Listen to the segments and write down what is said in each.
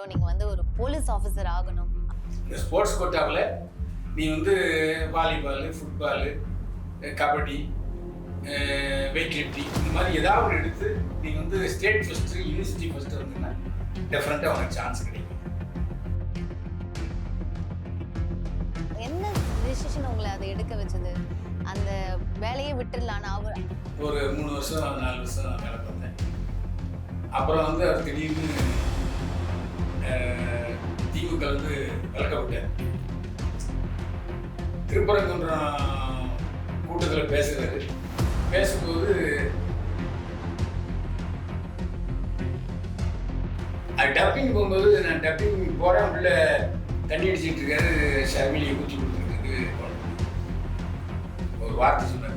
நீங்க வந்து ஒரு போலீஸ் ஆஃபீஸர் ஆகணும். இந்த ஸ்போர்ட்ஸ் கோட்டாவில் நீ வந்து volleyball, football, kabaddi, weight lifting இந்த மாதிரி ஏதாவது ஒரு எடுத்து நீ வந்து ஸ்டேட் ஃபஸ்ட்டு, யூனிவர்சிட்டி ஃபஸ்ட்டு வந்தீங்கன்னா டெஃபினட்டாக உனக்கு சான்ஸ் கிடைக்கும். என்ன டிசிஷன் உங்களை அதை எடுக்க வச்சது? அந்த வேலையை விட்டுடலான்னு ஒரு 3 வருஷம் 4 வருஷம் வேலை பார்த்தேன். அப்புறம் வந்து அது திடீர்னு திமுக வந்து விளக்க விட்டார். திருப்பரங்குன்றம் கூட்டத்தில் பேசுகிறாரு. பேசும்போது அது டப்பிங் போகும்போது நான் டப்பிங் போகிறேன், உள்ள தண்ணி அடிச்சுட்டு இருக்காரு. ஷர்மிலியை ஊற்றி கொடுத்துருக்கு ஒரு வார்த்தை சொன்னார்.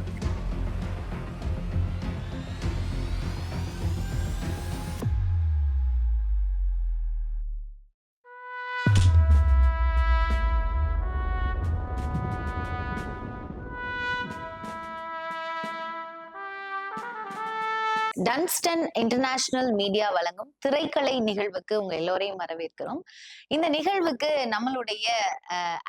டன்ஸ்டன் இன்டர்நேஷனல் மீடியா வழங்கும் திரைக்கலை நிகழ்வுக்கு உங்க எல்லோரையும் வரவேற்கிறோம். இந்த நிகழ்வுக்கு நம்மளுடைய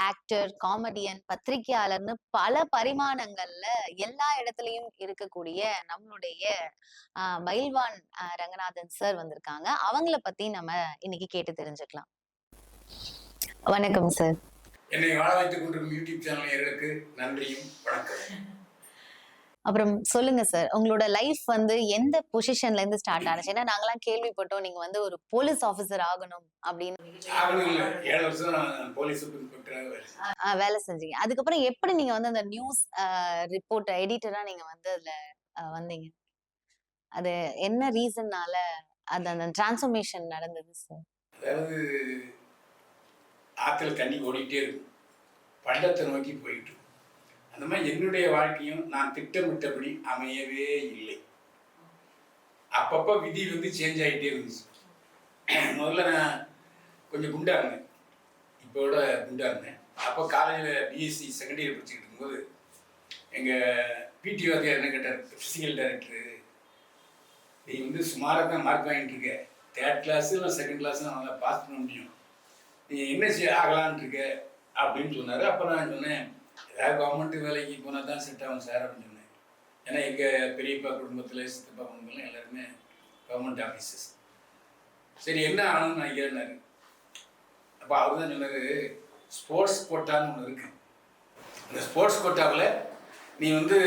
ஆக்டர், காமெடியன், பத்திரிகையாளர்னு பல பரிமாணங்கள்ல எல்லா இடத்துலயும் இருக்கக்கூடிய நம்மளுடைய மயில்வான் ரங்கநாதன் சார் வந்திருக்காங்க. அவங்கள பத்தி நம்ம இன்னைக்கு கேட்டு தெரிஞ்சுக்கலாம். வணக்கம் சார். என்னை வாழ வைத்துக் கொண்டிருக்கும் யூடியூப் சேனலுக்கு நன்றியும் வணக்கம். அப்புறம் சொல்லுங்க சார், உங்களோட லைஃப் வந்து எந்த பொசிஷன்ல இருந்து ஸ்டார்ட் ஆனிச்சு? ஏன்னா நாங்களாம் கேள்விப்பட்டோம் நீங்க வந்து ஒரு போலீஸ் ஆபீசர் ஆகணும் அப்படின்னு. 7 வருஷம் போலீஸ் இன்ஸ்பெக்டரா வேலை செஞ்சீங்க. அதுக்கப்புறம் எப்படி நீங்க வந்து அந்த நியூஸ் ரிப்போர்ட் எடிட்டரா நீங்க வந்து அதுல வந்தீங்க? அது என்ன ரீசன்னால அந்த டிரான்ஸ்ஃபர்மேஷன் நடந்தது சார்? அதாவது ஆத்துல தண்ணி ஓடிட்டே இருக்கும், பள்ளத்தை நோக்கி போயிட்டு. அந்த மாதிரி என்னுடைய வாழ்க்கையும் நான் திட்டமிட்டபடி அமையவே இல்லை. அப்பப்போ விதி வந்து சேஞ்ச் ஆகிட்டே இருந்துச்சு. முதல்ல நான் கொஞ்சம் குண்டா இருந்தேன், இப்போட குண்டா இருந்தேன். அப்போ காலேஜில் பிஎஸ்சி செகண்ட் இயர் படிச்சுக்கிட்டு இருக்கும்போது எங்கள் பிடி வாத்தியார் என்ன கேட்டார், ஃபிசிக்கல் டைரக்டரு, நீ வந்து சுமாராக தான் மார்க் வாங்கிட்டு இருக்க, தேர்ட் கிளாஸு இல்லை செகண்ட் கிளாஸு நல்லா பாஸ் பண்ண முடியும், நீ என்ன ஆகலான் இருக்க அப்படின்னு சொன்னார். அப்போ நான் சொன்னேன், ஏதாவது கவர்மெண்ட்டு வேலைக்கு போனால் தான் செட் ஆகும் சார் அப்படின்னு சொன்னேன். ஏன்னா எங்கள் பெரியப்பா குடும்பத்தில், சித்தப்பா குடும்பத்தில் எல்லாருமே கவர்மெண்ட் ஆஃபீஸர்ஸ். சரி என்ன ஆகணும்னு நினைக்கிறேன்னாரு. அப்போ அவர் தான் சொன்னார், ஸ்போர்ட்ஸ் கோட்டான்னு ஒன்று இருக்குது. அந்த ஸ்போர்ட்ஸ் கோட்டாவில் நீ வந்து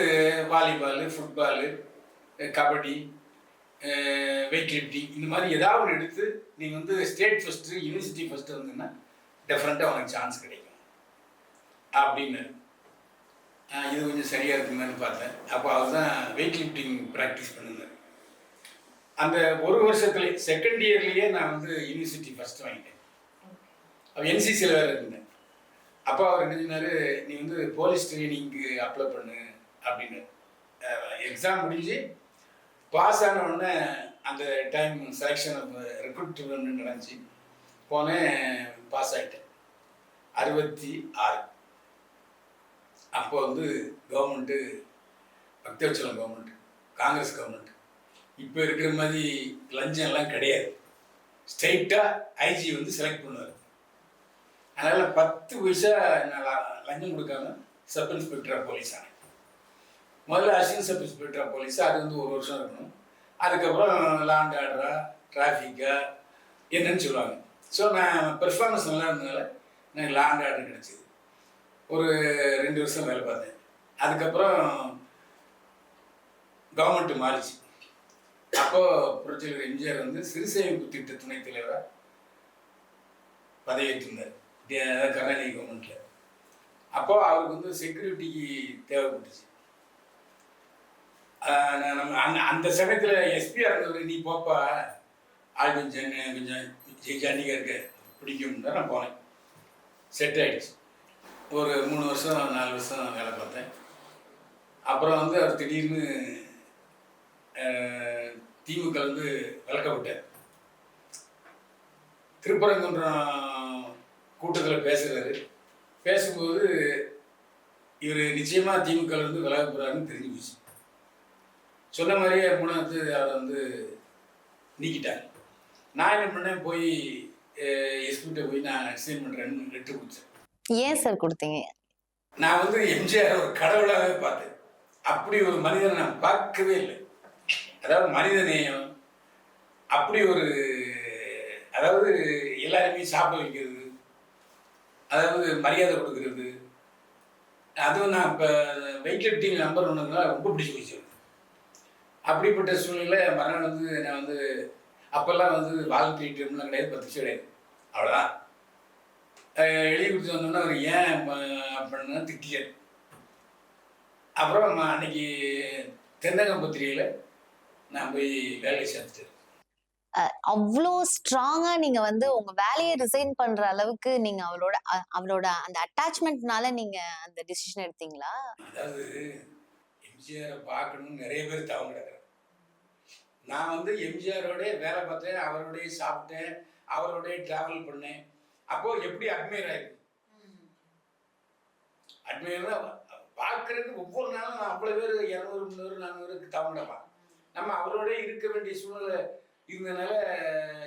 volleyball, football, kabaddi, weight lifting இந்த மாதிரி ஏதாவது ஒன்று எடுத்து நீ வந்து ஸ்டேட் ஃபஸ்ட்டு, யூனிவர்சிட்டி ஃபஸ்ட்டு வந்தீங்கன்னா டெஃபினட்டாக உனக்கு சான்ஸ் கிடைக்கும் அப்படின்னு. இது கொஞ்சம் சரியாக இருக்குங்கன்னு பார்த்தேன். அப்போ அவர் தான் வெயிட் லிஃப்டிங் ப்ராக்டிஸ் பண்ணிருந்தார். அந்த ஒரு வருஷத்துலேயே செகண்ட் இயர்லேயே நான் வந்து யூனிவர்சிட்டி ஃபஸ்ட்டு வாங்கிட்டேன். அப்போ என்சிசியில் வேறு இருந்தேன். அப்போ அவர் என்ன சொன்னார், நீ வந்து போலீஸ் ட்ரைனிங்க்கு அப்ளை பண்ணு அப்படின்னு. எக்ஸாம் முடிஞ்சு பாஸ் ஆன உடனே அந்த டைம் செலெக்ஷன் ரெக்ரூட்மெண்ட் நடந்துச்சு. போனேன், பாஸ் ஆகிட்டேன் 66. அப்போ வந்து government Bhaktavatsalam government, Congress government. இப்போ இருக்கிற மாதிரி லஞ்சம் எல்லாம் கிடையாது. ஸ்ட்ரைட்டாக ஐஜி வந்து செலக்ட் பண்ணுவார். அதனால் 10 பைசா நான் லஞ்சம் கொடுக்காம சப் இன்ஸ்பெக்டராக போலீஸ் ஆனேன். முதல்ல அசிஸ்டன்ட் சப் இன்ஸ்பெக்டராக போலீஸ், அது வந்து 1 வருஷம் இருக்கணும். அதுக்கப்புறம் லாண்ட் ஆர்டரா, டிராஃபிக்கா என்னன்னு சொல்லுவாங்க. ஸோ நான் பெர்ஃபார்மன்ஸ் நல்லா இருந்ததுனால எனக்கு லாண்ட் ஆர்டர் கிடச்சிது. ஒரு 2 வருஷம் வேலை பார்த்தேன். அதுக்கப்புறம் கவர்மெண்ட்டு மாறிச்சு. அப்போது புரட்சியாளர் எம்ஜிஆர் வந்து சிறுசேமிப்பு திட்ட துணைத் தலைவராக பதவியேற்றிருந்தார் கருணாநிதி கவர்மெண்ட்டில். அப்போது அவருக்கு வந்து செக்யூரிட்டிக்கு தேவைப்பட்டுச்சு. நம்ம அந்த சமயத்தில் எஸ்பியாக இருந்தவர், நீ போப்பா, ஆள் கொஞ்சம் ஜாண்டிக்காக இருக்க பிடிக்கும்னா நான் போனேன். செட் ஆகிடுச்சு. ஒரு 3 வருஷம் 4 வருஷம் வேலை பார்த்தேன். அப்புறம் வந்து அவர் திடீர்னு திமுக வந்து விளக்க விட்டார். திருப்பரங்குன்றம் கூட்டத்தில் பேசுகிறாரு. பேசும்போது இவர் நிச்சயமாக திமுக வந்து விலக போகிறாருன்னு தெரிஞ்சு போச்சு. சொன்ன மாதிரியே 3வது அவரை வந்து நீக்கிட்டாங்க. நான் என்ன பண்ணேன், போய் எஸ்பிட்ட போய் நான் ரிசைன் பண்ணுறேன்னு லெட்டர் கொடுத்தேன். ஏன் சார் கொடுத்தீங்க? நான் வந்து எம்ஜிஆர் ஒரு கடவுளாகவே பார்த்தேன். அப்படி ஒரு மனிதனை நான் பார்க்கவே இல்லை. அதாவது மனித நேயம், அப்படி ஒரு, அதாவது எல்லாருமே சாப்பிட வைக்கிறது, அதாவது மரியாதை கொடுக்கறது, அதுவும் நான் இப்போ வெயிட் லிஃப்டிங் நம்பர் ஒன்றுனால ரொம்ப பிடிச்சி போச்சு. அப்படிப்பட்ட சூழ்நிலையில் மறுநாள் வந்து நான் வந்து அப்போல்லாம் வந்து வாலண்டரி டைம்லாம் கிடையாது, 10 கிடையாது, அவ்வளோதான். எழுதி கொடுத்து வந்தோம்னா அவர் ஏன் அப்படின்னா திட்டியார். அப்புறம் அன்னைக்கு தென்னகம் பத்திரிகையில் நான் போய் வேலையை சேர்த்துட்டேன். அவ்வளோ ஸ்ட்ராங்கா நீங்க வந்து உங்க வேலையை ரிசைன் பண்ற அளவுக்கு நீங்க அவளோட அந்த அட்டாச்மெண்ட்னால நீங்க அந்த டிசிஷன் எடுத்தீங்களா? அதாவது எம்ஜிஆரை பார்க்கணும்னு நிறைய பேர் தவம் கிடக்குறேன். நான் வந்து எம்ஜிஆரோட வேலை பார்த்தேன், அவரோடய சாப்பிட்டேன், அவரோடய டிராவல் பண்ணேன். அப்போ எப்படி அட்மையர் ஆயிருக்கு. அட்மையர்னா பார்க்கறதுக்கு ஒவ்வொரு நாளும் நான் அவ்வளோ பேர் 200, 300, 400 தவங்கிடலாம். நம்ம அவரோட இருக்க வேண்டிய சூழ்நிலை இருந்தனால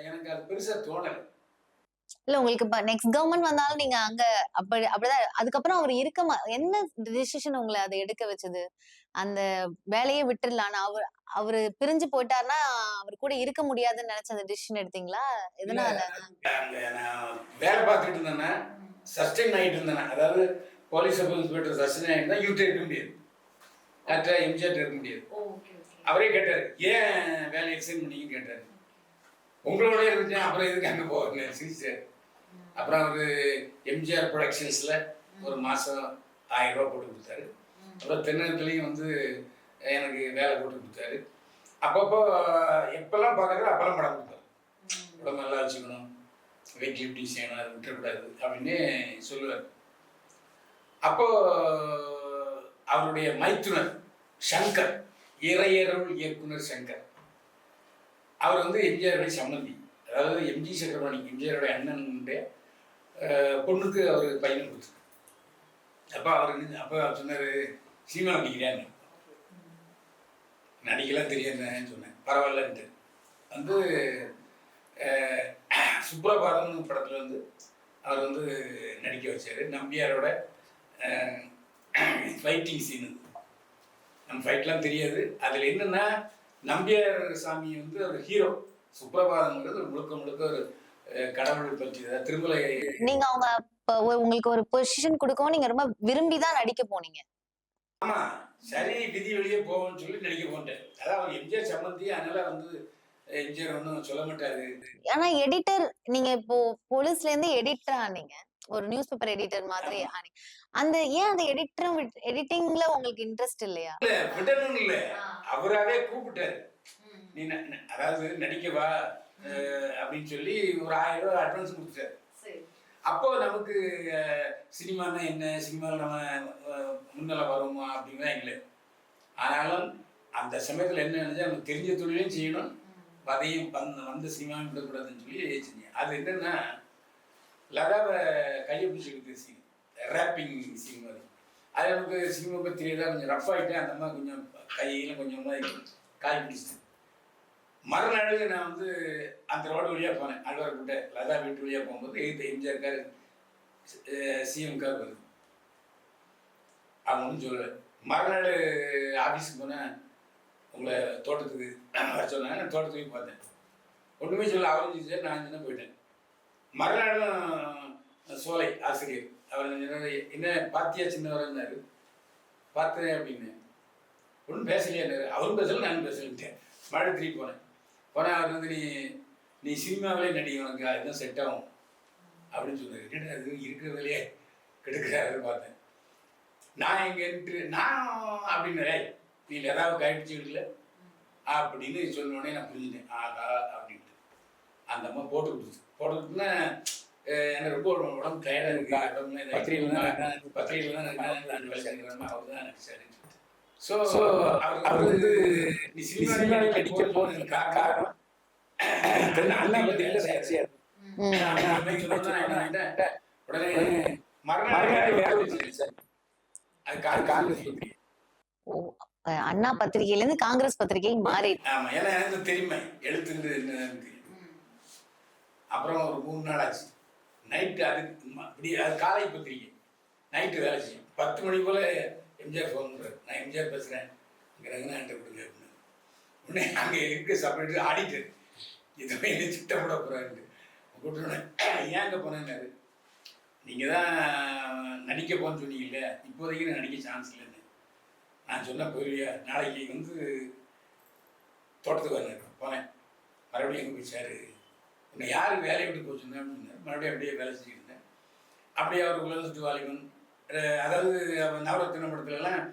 எனக்கு அது பெருசா தோணலை. இல்ல உங்களுக்கு நெக்ஸ்ட் கவர்மெண்ட் வந்தாலும் நீங்க அங்க அப்படிதான் அதுக்கப்புறம் அவர் என்ன டிசிஷன் உங்களை அதை எடுக்க வச்சது? அந்த வேலையை விட்டுடலாம், அவரு பிரிஞ்சு போயிட்டாருன்னா அவர் கூட இருக்க முடியாதுன்னு நினைச்ச அந்த டிசிஷன் எடுத்தீங்களா? எதனால? அங்க நான் வேலை பார்த்துட்டு இருந்தேன்னா சஸ்டெயின் ஆகிட்டு இருந்தேன். அதாவது போலீஸ் சப் இன்ஸ்பெக்டர் சஸ்டெயின் ஆகிட்டு இருந்தா யூத் இருக்க முடியாது, கரெக்டாக எம்ஜிஆர் இருக்க முடியாது. அவரே கேட்டார், ஏன் வேலையை ரிசைன் பண்ணீங்கன்னு கேட்டார். உங்களோட இருந்துச்சேன், அப்புறம் எதுக்கு அங்கே போகிறேன் சிரிச்சார். அப்புறம் அவர் எம்ஜிஆர் ப்ரொடக்ஷன்ஸில் ஒரு மாதம் 1000 ரூபா போட்டு கொடுத்தாரு. அப்புறம் தென்னகத்துலேயும் வந்து எனக்கு வேலை போட்டு கொடுத்தாரு. அப்பப்போ எப்பெல்லாம் பார்க்குறோ அப்பெல்லாம் படம் கொடுத்தாரு. உடம்பு நல்லா வச்சுக்கணும், வெயிட் லிஃப்டிங் செய்யணும், அது விட்டுறக்கூடாது அப்படின்னு சொல்லுவார். அப்போது அவருடைய மைத்துனர் சங்கர், இறையருள் இயக்குனர் சங்கர், அவர் வந்து எம்ஜிஆருடைய சம்மந்தி. அதாவது எம்ஜி சக்கரபாணி, எம்ஜிஆருடைய அண்ணனுடைய பொண்ணுக்கு அவர் பையனை கொடுத்தாரு. அப்போ அவர் சொன்னார், சினிமா நடிக்கிறான்னு. நடிக்கலாம் தெரியாதுன்னு சொன்னேன். பரவாயில்லன்ட்டு வந்து சுப்ரபாதம் படத்தில் வந்து அவர் வந்து நடிக்க வச்சார். நம்பியாரோட ஃபைட்டிங் சீனு, நம்ம ஃபைட்லாம் தெரியாது. அதில் என்னென்னா நம்பியார் சாமி வந்து ஒரு ஹீரோ, சுப்ரபாதம்ங்கிறது ஒரு முழுக்க ஒரு கடவுள் பற்றி திருமலை. நீங்க அவங்க உங்களுக்கு ஒரு பொசிஷன் கொடுக்கவும் நீங்க ரொம்ப விரும்பி தான் நடிக்க போனீங்க. ஆமா, சரி விதி வெளியே போவோம்னு சொல்லி நடிக்க போட்டேன். அதான் அவர் எம்ஜிஆர் சம்மந்தி, அதனால வந்து எம்ஜிஆர் ஒன்றும் சொல்ல மாட்டாரு. ஆனா எடிட்டர், நீங்க இப்போ போலீஸ்ல இருந்து எடிட்டர் ஆனீங்க, ஒரு நியூஸ் பேப்பர் எடிட்டர் மாதிரி ஆனீங்க. அந்த ஏன் அந்த எடிட்டிங்ல உங்களுக்கு இன்ட்ரெஸ்ட் இல்லையா? இல்ல, விடணும் இல்ல, அவராவே கூப்பிட்டாரு. நீ அதாவது நடிக்கவா அப்படின்னு சொல்லி ஒரு 1000 ரூபா அட்வான்ஸ் கொடுத்தாரு. அப்போ நமக்கு சினிமானா என்ன, சினிமாவில் நம்ம முன்னெல்லாம் வருமா அப்படின்லாம் இல்லை. ஆனாலும் அந்த சமயத்தில் என்ன நினைச்சா, நமக்கு தெரிஞ்ச தொழிலையும் செய்யணும், அதையும் வந்த சினிமாவும் விடக்கூடாதுன்னு சொல்லி செஞ்சேன். அது என்னன்னா, லதாவை கையை பிடிச்சிக்கிட்டு சீன், ரேப்பிங் சீன் மாதிரி. அது நமக்கு சினிமா பற்றி தான் கொஞ்சம் ரஃப் ஆகிட்டேன். அந்த மாதிரி கொஞ்சம் கையெல்லாம் கொஞ்சமாக காய் பிடிச்சிட்டு மறுநாள் நான் வந்து அந்த ரோடு வழியாக போனேன். அல்வார்கிட்ட லதா வீட்டு வழியாக போகும்போது எம்ஜிஆர் கார், சிஎம் கார் வருது. அவங்க ஒன்றும் சொல்லலை. மறுநாள் ஆஃபீஸுக்கு போனேன், உங்களை தோட்டத்துக்கு வர சொன்னாங்க. நான் தோட்டத்துக்கு பார்த்தேன், ஒன்றுமே சொல்ல. அவரும் சார் நான் சின்ன போயிட்டேன். மறுநாளும் சோலை ஆசிரியர் அவர் என்ன பாத்தியா சின்னவரன்னாரு. பார்த்தேன் அப்படின்னு. ஒன்றும் பேசலையாரு. அவரும் பேசல, நானும் பேசலன்ட்டேன். மழை திருப்பி போனேன். அவர் வந்து நீ சினிமாவிலே நடிக்க, உனக்கு அதுதான் செட் ஆகும் அப்படின்னு சொன்னார். என்னடா அது இருக்கிற வேலையே கெடுக்கிறாரு பார்த்தேன். நான் எங்கே நான் அப்படின்னு, நீ ஏதாவது கைப்பிடிச்சு விடல அப்படின்னு சொன்னோடனே நான் புரிஞ்சுட்டேன். ஆகா அப்படின்ட்டு அந்த அம்மா போட்டு கொடுத்துன்னா எனக்கு ரொம்ப உடம்பு டயர்டாக இருக்கு, பத்திரிகையில் தான் இருக்கேன், அவர் தான் எனக்கு சரின்னு. ஸோ அவர் வந்து நீ சினிமா நடிக்க போனதுக்கு காரணம் அண்ணா பத்திரிகை உடனே மறுநாள் அது காங்கிரஸ் பத்திரிகை. அண்ணா பத்திரிகையில இருந்து காங்கிரஸ் பத்திரிகை மாறி. ஆமா, ஏன்னா எனக்கு தெரியுமே எழுத்துன்னு என்னன்னு தெரியும். அப்புறம் ஒரு 3 நாள் ஆச்சு. நைட்டு இப்படி அது காலை பத்திரிக்கை. நைட்டு வேலை செய்யும். 10 மணி போல் எம்ஜிஆர் ஃபோன் பண்ணுறாரு. நான் எம்ஜிஆர் பேசுகிறேன், இங்கே ரங்கநாயன்ட்ட கொடுங்க அப்படின்னு. உடனே அங்கே இருக்க செப்பரேட்டு ஆடிட்டர் எதுவுமே என்னை திட்டம் போட போகிறாரு. கூப்பிட்டோன்னே ஏங்க போனேன்னாரு. நீங்கள் தான் நடிக்க போன்னு சொன்னீங்கல்ல, இப்போதைக்கு நான் நடிக்க சான்ஸ் இல்லைன்னு. நான் சொன்னேன் போயிருவியா, நாளைக்கு வந்து தோட்டத்துக்கு வரேன். போனேன். மறுபடியும் எங்கே போய் சார் உன்னை யார் வேலையை விட்டு போச்சுன்னு அப்படின்னு. மறுபடியும் அப்படியே வேலை செஞ்சுட்டு இருந்தேன். அப்படியே அவர் உலகத்து வாலிபன், அதாவது நவரத்தின படத்துலலாம்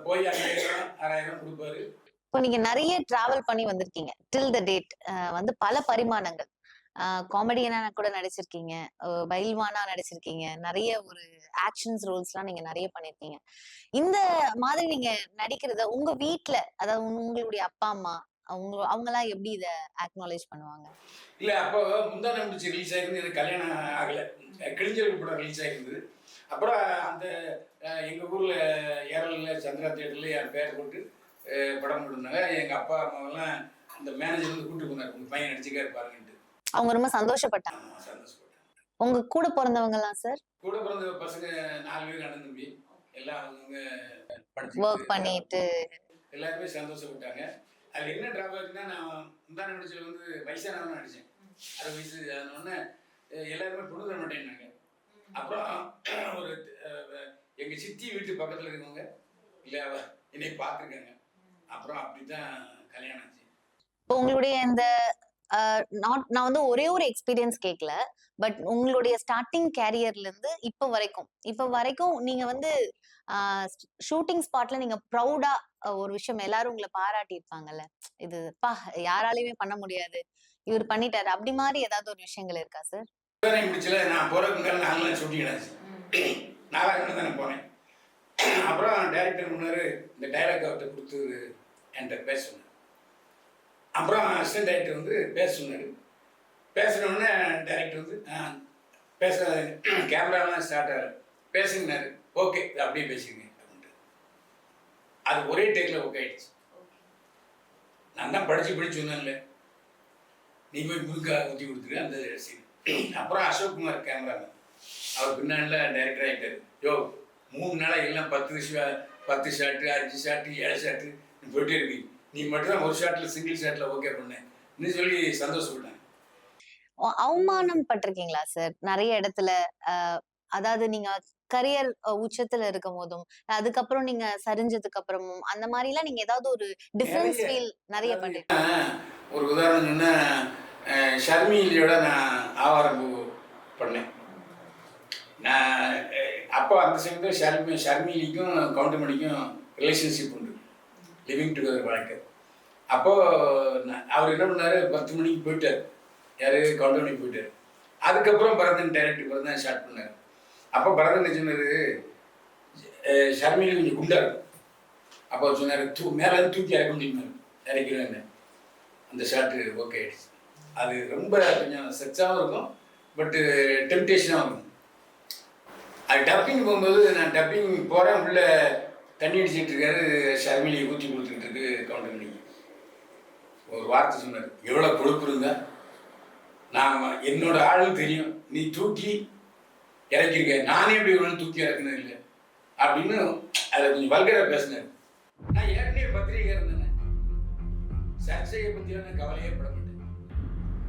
போய் 5000 6000 கொடுப்பாரு. இப்போ நீங்க நிறைய டிராவல் பண்ணி வந்திருக்கீங்க டில் த டேட். வந்து பல பரிமாணங்கள், காமெடியனா கூட நடிச்சிருக்கீங்க, பயில்வானா நடிச்சிருக்கீங்க, நிறைய ஒரு ஆக்ஷன்ஸ் ரோல்ஸ்லாம் நீங்க நிறைய பண்ணிருக்கீங்க. இந்த மாதிரி நீங்க நடிக்கிறத உங்க வீட்ல, அதாவது உங்களுடைய அப்பா அம்மா அவங்கலாம் எப்படி இத அக்னாலேஜ் பண்ணுவாங்க? இல்லை, அப்போ முந்தானை முடிச்சு ரிலீஸ் ஆகிருந்து எனக்கு கல்யாணம் ஆகலை. கிழிஞ்சல் படம் ரிலீஸ் ஆகிருந்தது. அப்புறம் அந்த எங்கள் ஊரில் ஏரலில் சந்திரா தேட்டரில் என் பேர் போட்டு படம் போட்டுருந்தாங்க. எங்கள் அப்பா அம்மாவெல்லாம் அந்த மேனேஜர் வந்து கூப்பிட்டு போனார், உங்கள் பையன் நடிச்சுக்கா இருப்பாருன்ட்டு. அவங்க ரொம்ப சந்தோஷப்பட்டாங்க. சந்தோஷப்பட்டாங்க. உங்க கூட பிறந்தவங்கலாம் சார்? கூட பிறந்த பசங்க 4 பேர் அண்ணன் தம்பி, எல்லாம் அவங்க ஒர்க் பண்ணிட்டு எல்லாருமே சந்தோஷப்பட்டாங்க. அதில் என்ன ட்ராபேக்னா, நான் முந்தான நடிச்சில் வந்து வயசானவன் நடித்தேன். 60 வயசு ஆனோடனே எல்லாருமே பொண்ணு தர மாட்டேன்னாங்க. அப்புறம் ஒரு எங்கள் சித்தி வீட்டு பக்கத்தில் இருக்கவங்க இல்லை என்னை பார்த்துருக்காங்க. அப்புறம் அப்படி தான் கல்யாணம் ஆச்சு. இப்போ உங்களுடைய இந்த நான் வந்து ஒரே ஒரு எக்ஸ்பீரியன்ஸ் கேட்கல, பட் உங்களுடைய ஸ்டார்டிங் கேரியர்ல இருந்து இப்ப வரைக்கும் நீங்க வந்து ஷூட்டிங் ஸ்பாட்ல நீங்க ப்ரௌடா ஒரு விஷயம் எல்லாரும் உங்களை பாராட்டி இருப்பாங்கல்ல, இது யாராலையுமே பண்ண முடியாது, இவர் பண்ணிட்டாரு, அப்படி மாதிரி ஏதாவது ஒரு விஷயங்கள் இருக்கா சார்? முடிச்சல நான் போறதுக்கு 4 நாள் ஷூட்டிங் ஆச்சு. 4 தானே போனேன். அப்புறம் டைரக்டர் முன்னாரு இந்த டைலாக் அவர்கிட்ட கொடுத்து என்கிட்ட பேச சொன்னார். அப்புறம் அசிஸ்டன்ட் டைரக்டர் வந்து பேச சொன்னார். பேசினோடனே டைரக்டர் வந்து பேச கேமராலாம் ஸ்டார்ட் ஆகல, பேசுங்கன்னாரு. ஓகே, அப்படியே பேசுங்க அப்படின்ட்டு. அது ஒரே டேக்கில் ஓகே ஆயிடுச்சு. நான் தான் படித்து சொன்னேன்ல, நீ போய் முழுக்கா ஊற்றி கொடுத்துரு அந்த சீன். அப்புறம் அசோக் குமார் கேமராமேன், அவர் பின்னாடியில் டைரக்டர் ஆகிட்டார். யோ 3 நாளாக எல்லாம் 10 ஷாட்டு 5 ஷாட்டு 7 ஷாட்டு நீ போயிட்டே இருக்கு, நீ மட்டும் தான் ஒரு ஷாட்டில் சிங்கிள் ஷாட்டில் ஓகே பண்ணேன் இன்னும் சொல்லி சந்தோஷப்பட்டேன். அவமானம் பட்டிருக்கீங்களா சார் நிறைய இடத்துல? அதாவது நீங்க கரியர் உச்சத்துல இருக்கும் போதும், அதுக்கப்புறம் நீங்க சரிஞ்சதுக்கு அப்புறமும், அந்த மாதிரி எல்லாம் நீங்க ஏதாவது ஒரு டிஃபரன்ஸ் ஃபீல் நிறைய பண்ணிருக்கீங்க? ஒரு உதாரணம் சொன்னா, ஷர்மிலியோட நான் ஆவாரம் பண்ணேன். நான் அப்போ அந்த சமயத்தில் ஷர்மிலிக்கும் கவுண்டமணிக்கும் ரிலேஷன்ஷிப் உண்டு, லிவிங் டுகெதர் வாழ்க்கை. அப்போது அவர் என்ன பண்ணார், 10 மணிக்கு போயிட்டார். யார்? கவுண்டமணி போயிட்டார். அதுக்கப்புறம் பரதன் டைரக்டர் ஸ்டார்ட் பண்ணார். அப்போ பரதன் சொன்னார், ஷர்மிலி கொஞ்சம் குண்டா இருக்கும். அப்போ சொன்னார், மேலே தூக்கி இறக்க முடியுமாரு, இறக்கிறேன்னு. அந்த ஷாட்டு ஓகே ஆயிடுச்சு. அது ரொம்ப கொஞ்சம் செக்ஸாகவும் இருக்கும், பட்டு டெம்டேஷனாகவும் இருக்கும். அது டப்பிங் போகும்போது நான் டப்பிங் போகிறேன், உள்ள தண்ணி அடிச்சுட்டு இருக்காரு, ஷர்மிலியை ஊற்றி கொடுத்துக்கிட்டு இருக்கு கவுண்டமணிக்கு. ஒரு வார்த்தை சொன்னார், எவ்வளோ கொழுப்பு இருந்தா, நான் என்னோட ஆளும் தெரியும், நீ தூக்கி இறக்கிருக்க, நானே இப்படி இவ்வளோ தூக்கி இறக்குனது இல்லை அப்படின்னு அதை கொஞ்சம் வல்கராக பேசினார். நான் ஏற்கனவே பத்திரிகை இருந்தேன், சர்ச்சையை பற்றிலாம் நான் கவலையே பட மாட்டேன்.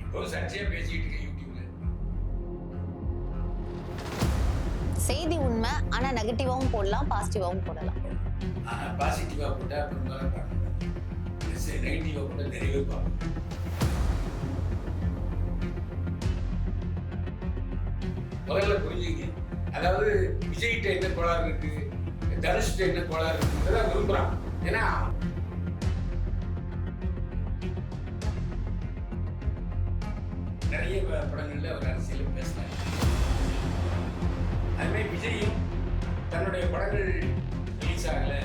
இப்போ சர்ச்சையாக பேசிக்கிட்டு இருக்கேன் யூடியூப்ல. செய்தி உண்மை, ஆனா நெகட்டிவாவும் போடலாம், பாசிட்டிவாவும் போடலாம். பாசிட்டிவா போட்டா பெரும்பாலும் பார்க்க மாட்டேன், நெகட்டிவா போட்டா நிறையவே பார்ப்பேன். முதல்ல புரிஞ்சுங்க, அதாவது விஜய்கிட்ட என்ன கோளாறு இருக்கு, தனுஷ்கிட்ட என்ன கோளாறு இருக்குன்றத விரும்புறான். ஏன்னா நிறைய படங்கள்ல அவர் அரசியல் பேசினார். அதுமாதிரி விஜயும் தன்னுடைய படங்கள் ரிலீஸ் ஆகலை,